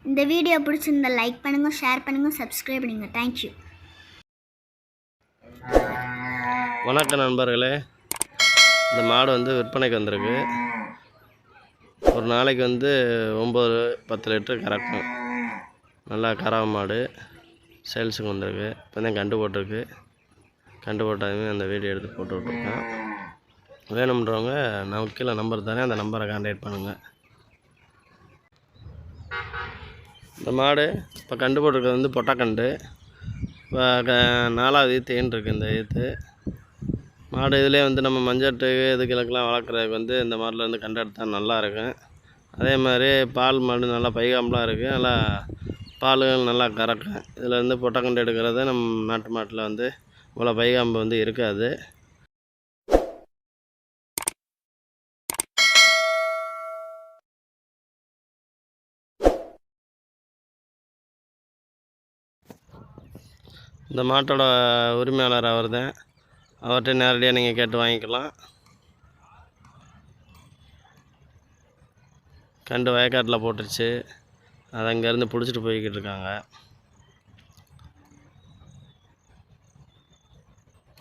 இந்த வீடியோ பிடிச்சிருந்தா லைக் பண்ணுங்கள், ஷேர் பண்ணுங்கள், சப்ஸ்கிரைப் பண்ணுங்கள். தேங்க்யூ. வணக்கம் நண்பர்களே, இந்த மாடு வந்து விற்பனைக்கு வந்திருக்கு. ஒரு நாளைக்கு வந்து 9-10 லிட்டர் கறக்கும். நல்லா கறவை மாடு சேல்ஸுக்கு வந்திருக்கு. இப்போ தான் கண்டு போட்டிருக்கு. கண்டு போட்டாலுமே அந்த வீடியோ எடுத்து போட்டு விட்ருக்கேன். வேணுன்றவங்க நமக்கு கீழே நம்பர் தரேன், அந்த நம்பரை கான்டாக்ட் பண்ணுங்கள். இந்த மாடு இப்போ கண்டு போட்டிருக்கிறது வந்து பொட்டாக்கண்டு. இப்போ 4வது ஈத்துன்னு இருக்குது. இந்த ஈத்து மாடு இதிலே வந்து நம்ம மஞ்சட்டுக்கு இதுகளுக்கெல்லாம் வளர்க்குறதுக்கு வந்து இந்த மாடில் வந்து கண்டு எடுத்தால் நல்லா இருக்கும். அதே மாதிரி பால் மாடு நல்லா பைகாம்பெலாம் இருக்குது. நல்லா பால்கள் நல்லா கறக்கும். இதில் வந்து பொட்டாக்கண்டு எடுக்கிறது நம்ம நாட்டு மாட்டில் வந்து இவ்வளோ பைகாம்பு வந்து இருக்காது. இந்த மாட்டோட உரிமையாளர் அவர் தான். அவர்கிட்ட நேரடியாக நீங்கள் கேட்டு வாங்கிக்கலாம். கண்டு வயக்காட்டில் போட்டுருச்சு. அதை அங்கேருந்து பிடிச்சிட்டு போய்கிட்டு இருக்காங்க.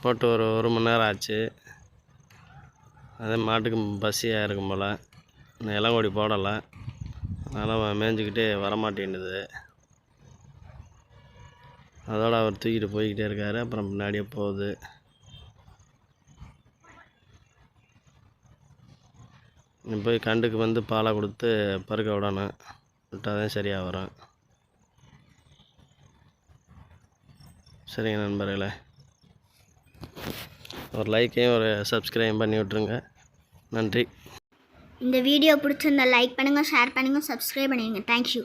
போட்டு ஒரு மணி நேரம் ஆச்சு. அதே மாட்டுக்கு பசியாக இருக்கும் போல். இளங்கொடி போடலை, அதனால் மேய்ஞ்சிக்கிட்டே வரமாட்டேன்னுது. அதோடு அவர் தூக்கிட்டு போய்கிட்டே இருக்கார். அப்புறம் பின்னாடியே போகுது. போய் கண்டுக்கு வந்து பாலை கொடுத்து பருக்க விடணும். விட்டால் தான் சரியாக வரும். சரிங்க நண்பர்களே, ஒரு லைக்கையும் ஒரு சப்ஸ்கிரைப் பண்ணி விட்ருங்க. நன்றி. இந்த வீடியோ பிடிச்சிருந்தா லைக் பண்ணுங்கள், ஷேர் பண்ணுங்கள், சப்ஸ்கிரைப் பண்ணுங்கள். தேங்க்யூ.